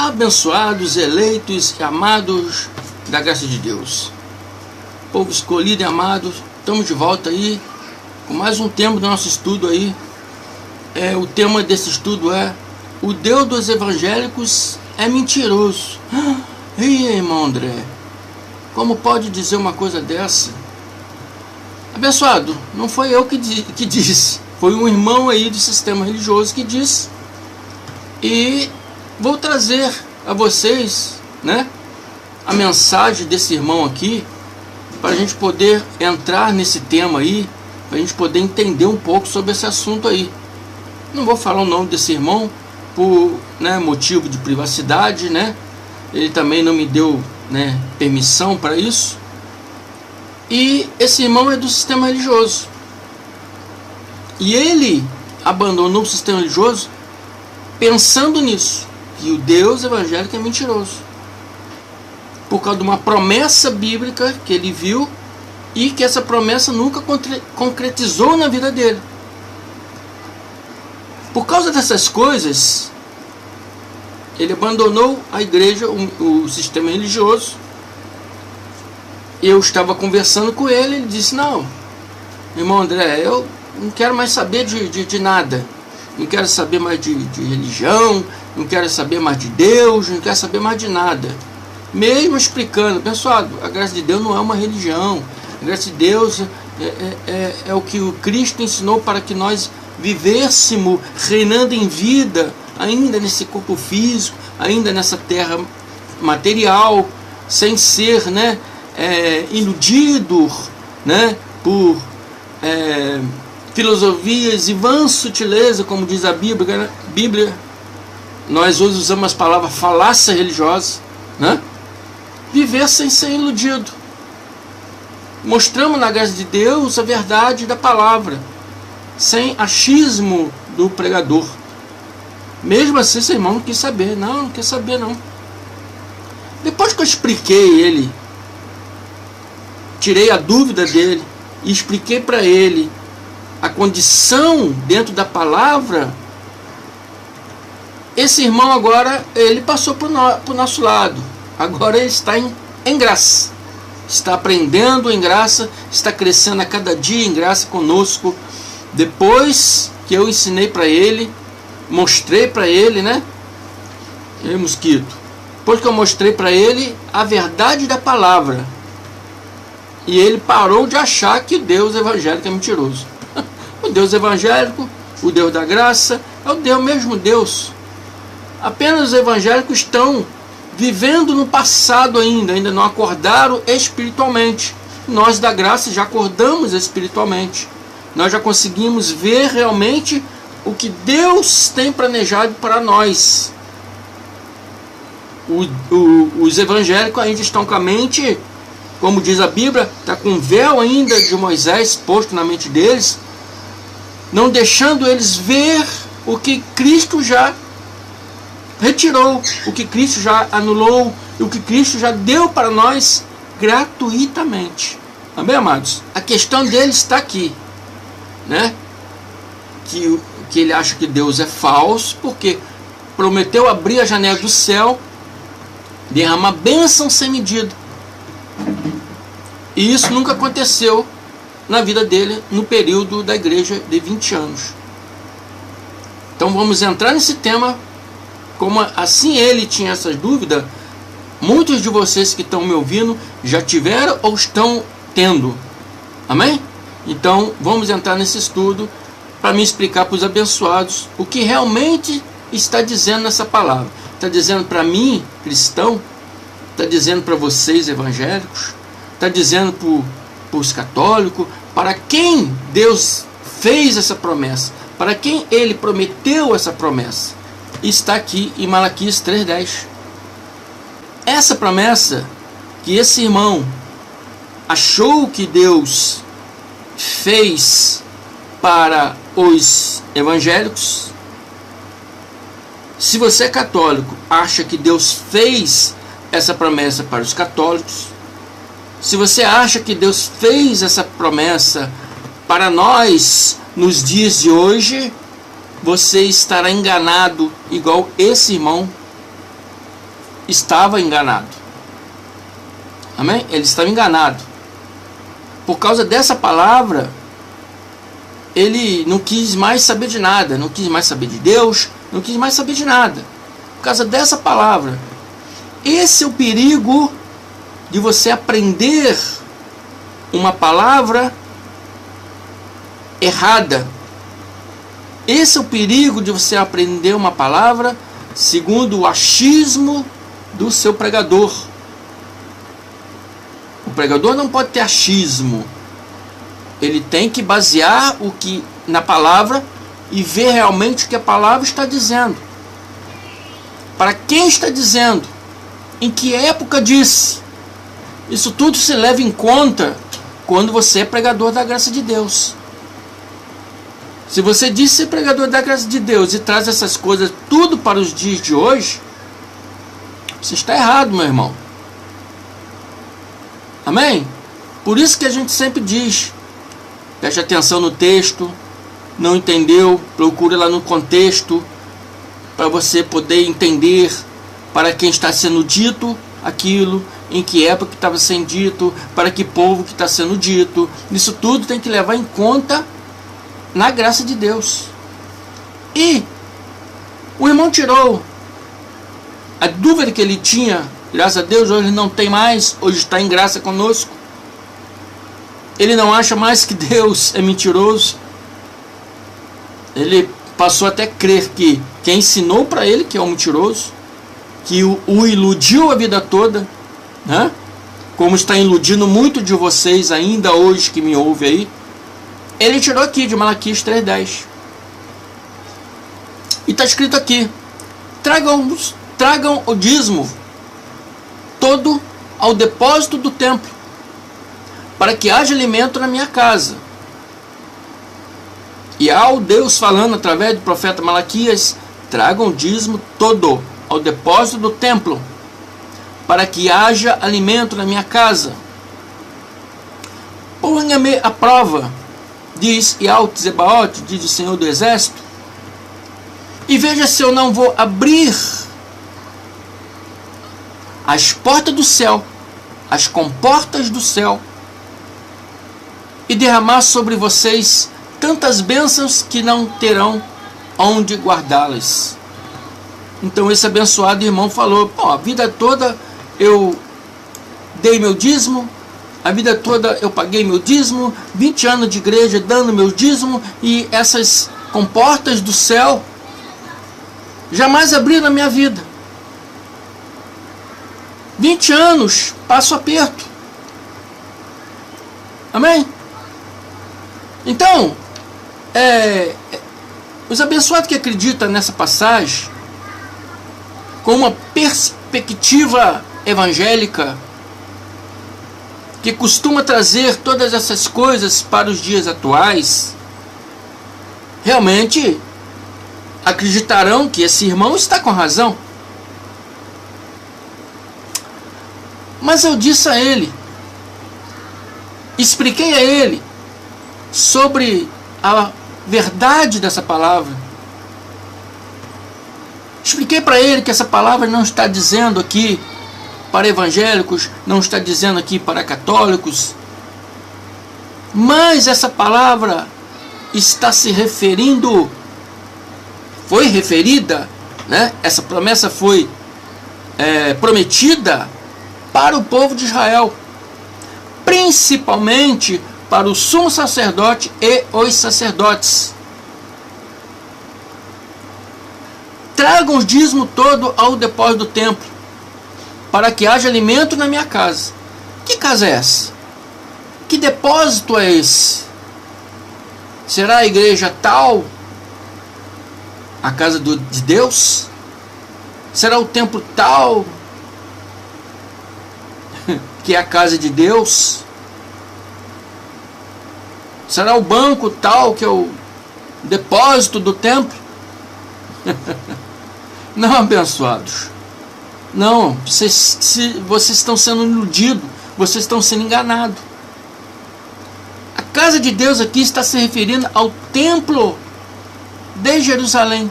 Abençoados, eleitos e amados da graça de Deus, povo escolhido e amado, estamos de volta aí com mais um tema do nosso estudo aí. O tema desse estudo é: o Deus dos evangélicos é mentiroso. Ih, irmão André, como pode dizer uma coisa dessa? Abençoado, não foi eu que disse, foi um irmão aí do sistema religioso que disse. E vou trazer a vocês, né, a mensagem desse irmão aqui, para a gente poder entrar nesse tema aí, para a gente poder entender um pouco sobre esse assunto aí. Não vou falar o nome desse irmão por, né, motivo de privacidade, né? Ele também não me deu, né, permissão para isso. E esse irmão é do sistema religioso. E ele abandonou o sistema religioso pensando nisso, que o Deus evangélico é mentiroso, por causa de uma promessa bíblica que ele viu e que essa promessa nunca concretizou na vida dele. Por causa dessas coisas, ele abandonou a igreja, o sistema religioso. Eu estava conversando com ele, ele disse: não, irmão André, eu não quero mais saber de nada. Não quero saber mais de religião, não quero saber mais de Deus, não quero saber mais de nada. Mesmo explicando, pessoal, a graça de Deus não é uma religião. A graça de Deus é o que o Cristo ensinou para que nós vivêssemos reinando em vida, ainda nesse corpo físico, ainda nessa terra material, sem ser, né, iludido, né, por filosofias e vã sutileza, como diz a Bíblia. Nós hoje usamos as palavras falácia religiosa, né? Viver sem ser iludido. Mostramos na graça de Deus a verdade da palavra, sem achismo do pregador. Mesmo assim, esse irmão não quis saber. Não quer saber não. Depois que eu expliquei ele, tirei a dúvida dele e expliquei para ele a condição dentro da palavra, esse irmão agora, ele passou para o nosso lado. Agora ele está em graça, está aprendendo em graça, está crescendo a cada dia em graça conosco. Depois que eu ensinei para ele, mostrei para ele, né, mosquito, depois que eu mostrei para ele a verdade da palavra, e ele parou de achar que Deus evangélico é mentiroso. O Deus evangélico, o Deus da graça, é o mesmo Deus. Apenas os evangélicos estão vivendo no passado ainda não acordaram espiritualmente. Nós da graça já acordamos espiritualmente. Nós já conseguimos ver realmente o que Deus tem planejado para nós. Os evangélicos ainda estão com a mente, como diz a Bíblia, está com o véu ainda de Moisés posto na mente deles, não deixando eles ver o que Cristo já retirou, o que Cristo já anulou, o que Cristo já deu para nós gratuitamente. Amém, amados? A questão deles está aqui, né? Que ele acha que Deus é falso, porque prometeu abrir a janela do céu, derramar bênção sem medida. E isso nunca aconteceu na vida dele no período da igreja de 20 anos. Então vamos entrar nesse tema. Como assim ele tinha essas dúvidas, muitos de vocês que estão me ouvindo já tiveram ou estão tendo. Amém? Então vamos entrar nesse estudo para me explicar para os abençoados o que realmente está dizendo nessa palavra. Está dizendo para mim, cristão, está dizendo para vocês, evangélicos, está dizendo para os católicos, para quem Deus fez essa promessa, para quem ele prometeu essa promessa. Está aqui em Malaquias 3:10. Essa promessa que esse irmão achou que Deus fez para os evangélicos. Se você é católico, acha que Deus fez essa promessa para os católicos. Se você acha que Deus fez essa promessa para nós nos dias de hoje, você estará enganado igual esse irmão. estava enganado. Amém? Ele estava enganado. Por causa dessa palavra, ele não quis mais saber de nada, não quis mais saber de Deus, não quis mais saber de nada. Por causa dessa palavra. Esse é o perigo de você aprender uma palavra errada. Esse é o perigo de você aprender uma palavra segundo o achismo do seu pregador. O pregador não pode ter achismo. Ele tem que basear o que na palavra e ver realmente o que a palavra está dizendo. Para quem está dizendo? Em que época disse? Isso tudo se leva em conta quando você é pregador da graça de Deus. Se você diz ser pregador da graça de Deus e traz essas coisas tudo para os dias de hoje, você está errado, meu irmão. Amém? Por isso que a gente sempre diz, preste atenção no texto, não entendeu, procure lá no contexto, para você poder entender para quem está sendo dito aquilo, em que época estava sendo dito, para que povo que está sendo dito. Isso tudo tem que levar em conta na graça de Deus. E o irmão tirou a dúvida que ele tinha, graças a Deus, hoje não tem mais, hoje está em graça conosco. Ele não acha mais que Deus é mentiroso. Ele passou até a crer que quem ensinou para ele que é um mentiroso, que o iludiu a vida toda, né? Como está iludindo muito de vocês ainda hoje que me ouve aí. Ele tirou aqui de Malaquias 3:10. E está escrito aqui: tragam o dízimo todo ao depósito do templo, para que haja alimento na minha casa. E ao Deus falando através do profeta Malaquias: tragam o dízimo todo ao depósito do templo, para que haja alimento na minha casa. Ponha-me à prova, diz Yahweh Zebaoth, diz o Senhor do Exército, e veja se eu não vou abrir as portas do céu, as comportas do céu, e derramar sobre vocês tantas bênçãos que não terão onde guardá-las. Então esse abençoado irmão falou: a vida toda eu dei meu dízimo, a vida toda eu paguei meu dízimo, 20 anos de igreja dando meu dízimo, e essas comportas do céu jamais abriram na minha vida. 20 anos, passo aperto. Amém? Então, os abençoados que acreditam nessa passagem, com uma perspectiva evangélica, que costuma trazer todas essas coisas para os dias atuais, realmente acreditarão que esse irmão está com razão. Mas eu disse a ele, expliquei a ele sobre a verdade dessa palavra. Expliquei para ele que essa palavra não está dizendo aqui para evangélicos, não está dizendo aqui para católicos, mas essa palavra está se referindo, foi referida, né? Essa promessa foi prometida para o povo de Israel, principalmente para o sumo sacerdote e os sacerdotes. Tragam o dízimo todo ao depósito do templo, para que haja alimento na minha casa. Que casa é essa? Que depósito é esse? Será a igreja tal? A casa de Deus? Será o templo tal? Que é a casa de Deus? Será o banco tal que é o depósito do templo? Não, abençoados. Não, vocês estão sendo iludidos, vocês estão sendo enganados. A casa de Deus aqui está se referindo ao templo de Jerusalém,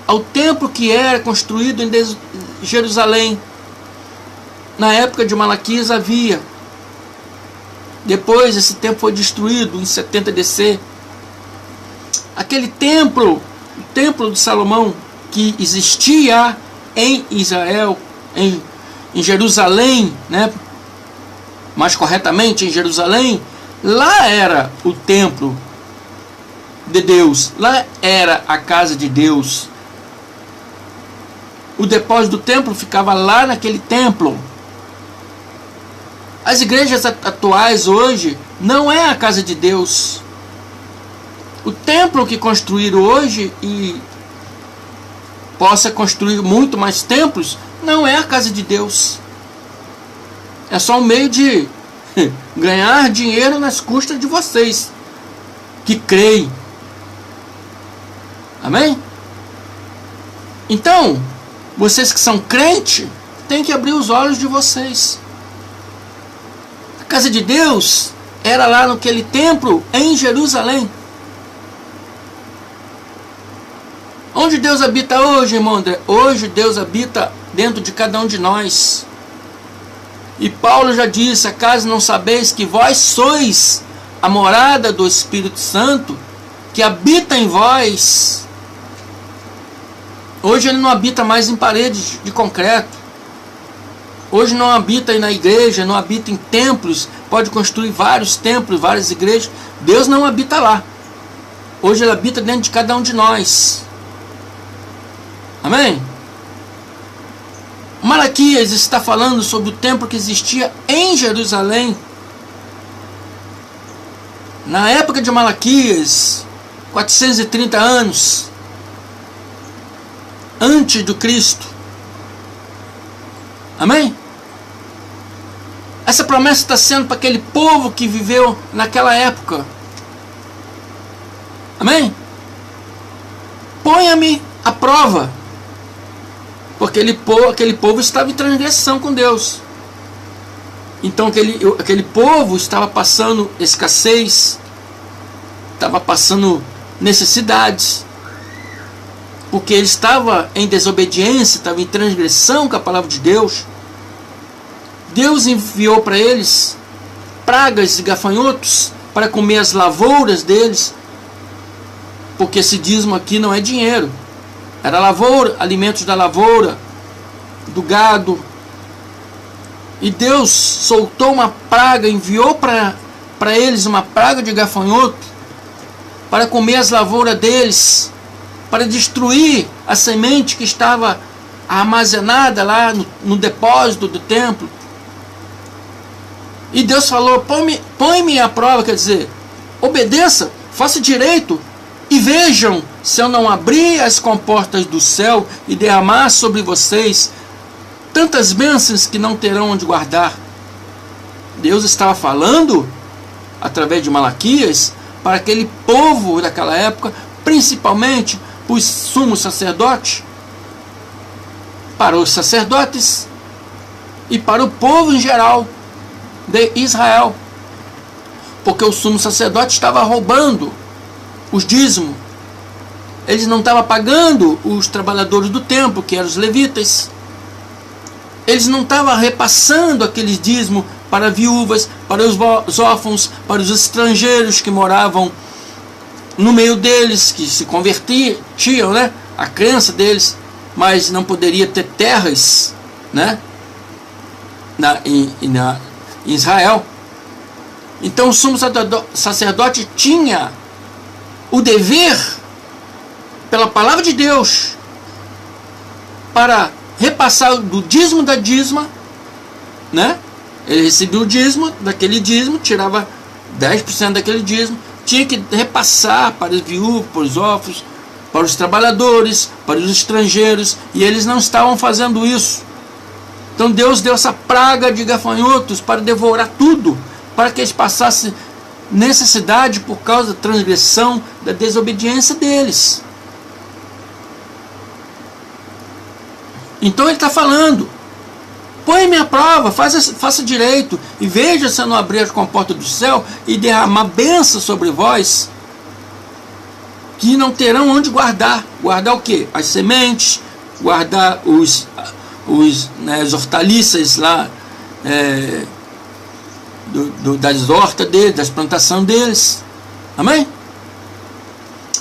ao templo que era construído em Jerusalém, Na época de Malaquias havia. Depois esse templo foi destruído em 70 DC. Aquele templo, o templo de Salomão, que existia em Israel, em Jerusalém, né? Mais corretamente em Jerusalém, lá era o templo de Deus, lá era a casa de Deus. O depósito do templo ficava lá naquele templo. As igrejas atuais hoje não é a casa de Deus. O templo que construíram hoje e possa construir muito mais templos, não é a casa de Deus. É só um meio de ganhar dinheiro nas custas de vocês que creem. Amém? Então, vocês que são crentes, têm que abrir os olhos de vocês. A casa de Deus era lá naquele templo em Jerusalém. Onde Deus habita hoje, irmão André? Hoje Deus habita dentro de cada um de nós. E Paulo já disse: acaso não sabeis que vós sois a morada do Espírito Santo, que habita em vós? Hoje ele não habita mais em paredes de concreto. Hoje não habita na igreja, não habita em templos. Pode construir vários templos, várias igrejas. Deus não habita lá. Hoje ele habita dentro de cada um de nós. Amém? Malaquias está falando sobre o templo que existia em Jerusalém. Na época de Malaquias, 430 anos antes do Cristo. Amém? Essa promessa está sendo para aquele povo que viveu naquela época. Amém? Ponha-me à prova. Porque aquele povo estava em transgressão com Deus. Então aquele povo estava passando escassez, estava passando necessidades, porque ele estava em desobediência, estava em transgressão com a palavra de Deus. Deus enviou para eles pragas e gafanhotos para comer as lavouras deles, porque esse dízimo aqui não é dinheiro. Era lavoura, alimentos da lavoura, do gado. E Deus soltou uma praga, enviou para eles uma praga de gafanhoto, para comer as lavouras deles, para destruir a semente que estava armazenada lá no depósito do templo. E Deus falou: põe-me à prova, quer dizer, obedeça, faça direito, e vejam se eu não abrir as comportas do céu e derramar sobre vocês tantas bênçãos que não terão onde guardar. Deus estava falando, através de Malaquias, para aquele povo daquela época, principalmente para os sumos sacerdotes, para os sacerdotes e para o povo em geral de Israel. Porque o sumo sacerdote estava roubando os dízimos. Eles não estavam pagando os trabalhadores do templo, que eram os levitas. Eles não estavam repassando aqueles dízimos para viúvas, para os órfãos, para os estrangeiros que moravam no meio deles, que se convertiam, né? A crença deles, mas não poderia ter terras, né? Em Israel. Então o sumo sacerdote tinha o dever, pela palavra de Deus, para repassar do dízimo da dízima, né? Ele recebia o dízimo, daquele dízimo, tirava 10% daquele dízimo, tinha que repassar para os viúvos, para os órfãos, para os trabalhadores, para os estrangeiros, e eles não estavam fazendo isso. Então Deus deu essa praga de gafanhotos para devorar tudo, para que eles passassem necessidade por causa da transgressão, da desobediência deles. Então ele está falando: põe-me à prova, faça direito, e veja se eu não abrir as comportas do céu e derramar bênção sobre vós, que não terão onde guardar. Guardar o quê? As sementes, guardar as hortaliças lá das hortas deles, das plantações deles. Amém?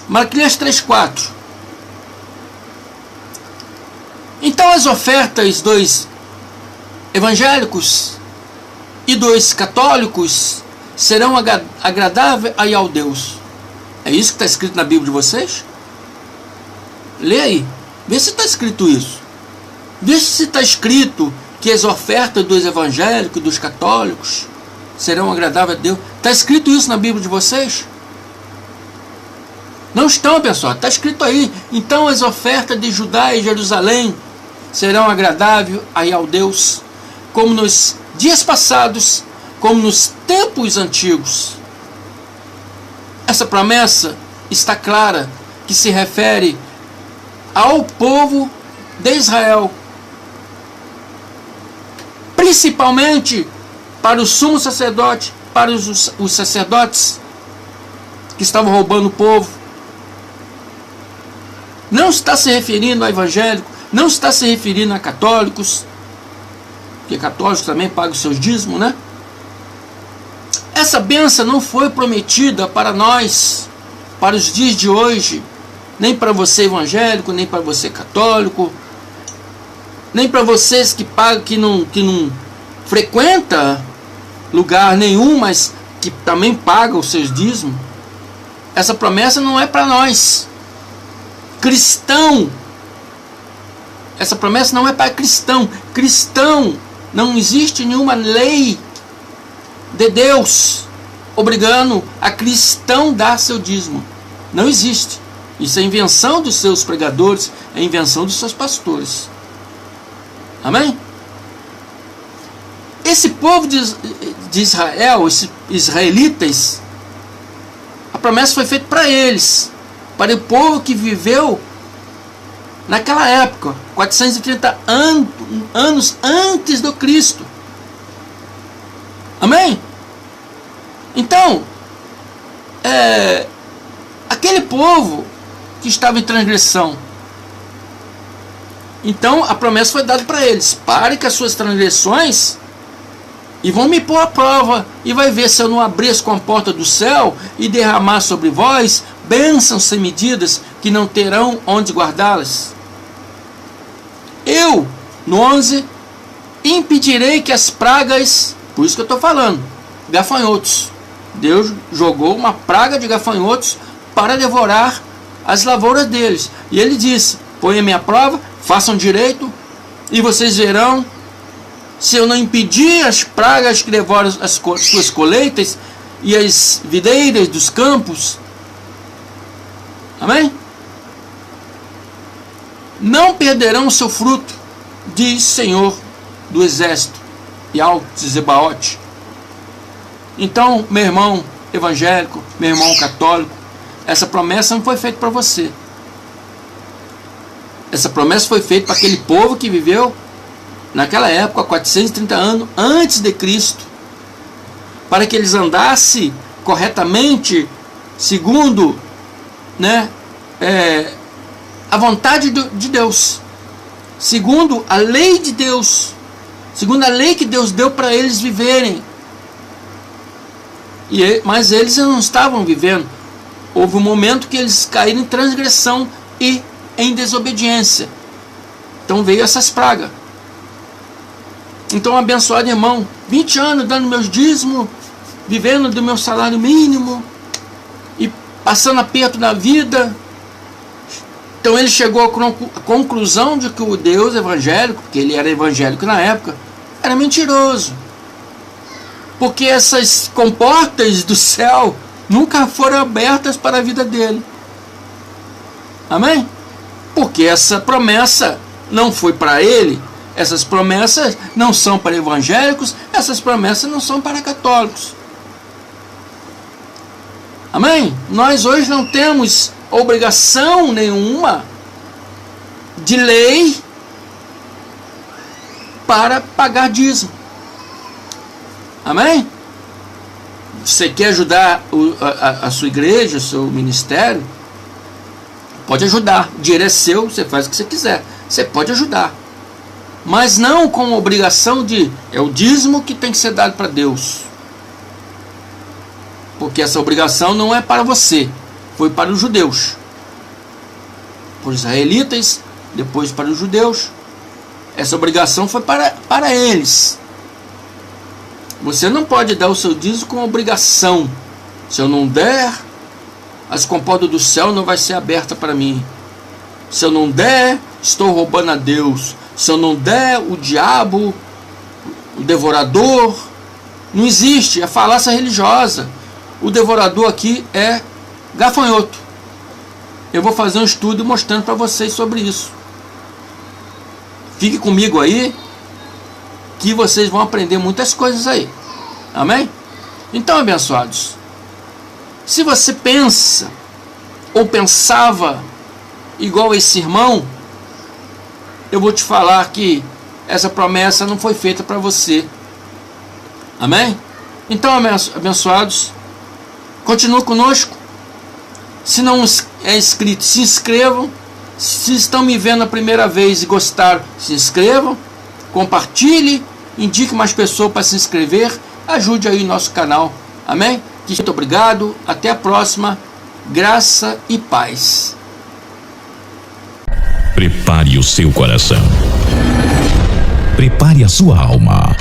Malaquias 3:4. Então as ofertas dos evangélicos e dos católicos serão agradáveis aí ao Deus. É isso que está escrito na Bíblia de vocês? Lê aí. Vê se está escrito isso. Vê se está escrito que as ofertas dos evangélicos e dos católicos serão agradáveis a Deus. Está escrito isso na Bíblia de vocês? Não estão, pessoal. Está escrito aí. Então as ofertas de Judá e Jerusalém serão agradáveis aí ao Deus, como nos dias passados, como nos tempos antigos. Essa promessa está clara, que se refere ao povo de Israel, principalmente para o sumo sacerdote, para os sacerdotes que estavam roubando o povo. Não está se referindo a evangélico, não está se referindo a católicos, porque católicos também pagam os seus dízimos, né? Essa bênção não foi prometida para nós, para os dias de hoje, nem para você evangélico, nem para você católico, nem para vocês que pagam, que não frequenta lugar nenhum, mas que também pagam os seus dízimos. Essa promessa não é para nós cristão. Essa promessa não é para cristão. Cristão, não existe nenhuma lei de Deus obrigando a cristão dar seu dízimo. Não existe. Isso é invenção dos seus pregadores, é invenção dos seus pastores. Amém? Esse povo de Israel, esses israelitas, a promessa foi feita para eles, para o povo que viveu naquela época, 430 anos antes do Cristo. Amém? Então, aquele povo que estava em transgressão, então a promessa foi dada para eles: pare com as suas transgressões e vão me pôr à prova, e vai ver se eu não abrir as comportas do céu e derramar sobre vós bênçãos sem medidas, que não terão onde guardá-las. Eu, no 11, impedirei que as pragas, por isso que eu estou falando, gafanhotos. Deus jogou uma praga de gafanhotos para devorar as lavouras deles. E ele disse: ponham-me à prova, façam direito, e vocês verão se eu não impedir as pragas que devoram as suas colheitas e as videiras dos campos. Amém? Não perderão o seu fruto, diz Senhor do Exército, Yahweh Zebaote. Então, meu irmão evangélico, meu irmão católico, essa promessa não foi feita para você. Essa promessa foi feita para aquele povo que viveu naquela época, 430 anos antes de Cristo, para que eles andassem corretamente, segundo, a vontade de Deus, segundo a lei de Deus, segundo a lei que Deus deu para eles viverem. Mas eles não estavam vivendo. Houve um momento que eles caíram em transgressão e em desobediência. Então veio essas pragas. Então, abençoado irmão, 20 anos dando meus dízimos, vivendo do meu salário mínimo e passando aperto na vida. Então ele chegou à conclusão de que o Deus evangélico, porque ele era evangélico na época, era mentiroso. Porque essas comportas do céu nunca foram abertas para a vida dele. Amém? Porque essa promessa não foi para ele. Essas promessas não são para evangélicos, essas promessas não são para católicos. Amém? Nós hoje não temos obrigação nenhuma de lei para pagar dízimo. Amém? Você quer ajudar a sua igreja, o seu ministério? Pode ajudar. O dinheiro é seu, você faz o que você quiser. Você pode ajudar. mas não com obrigação de é o dízimo que tem que ser dado para Deus. Porque essa obrigação não é para você, foi para os judeus. Para os israelitas, depois para os judeus. Essa obrigação foi para eles. Você não pode dar o seu dízimo com obrigação. Se eu não der, as comportas do céu não vai ser aberta para mim. Se eu não der, estou roubando a Deus. Se eu não der, o diabo, o devorador, não existe, é falácia religiosa. O devorador aqui é gafanhoto. Eu vou fazer um estudo mostrando para vocês sobre isso. Fique comigo aí, que vocês vão aprender muitas coisas aí. Amém? Então, abençoados, se você pensa ou pensava igual esse irmão, eu vou te falar que essa promessa não foi feita para você. Amém? Então, abençoados, continue conosco. Se não é inscrito, se inscrevam. Se estão me vendo a primeira vez e gostaram, se inscrevam, compartilhe, indique mais pessoas para se inscrever, ajude aí o nosso canal. Amém? Muito obrigado, até a próxima. Graça e paz. Prepare o seu coração. Prepare a sua alma.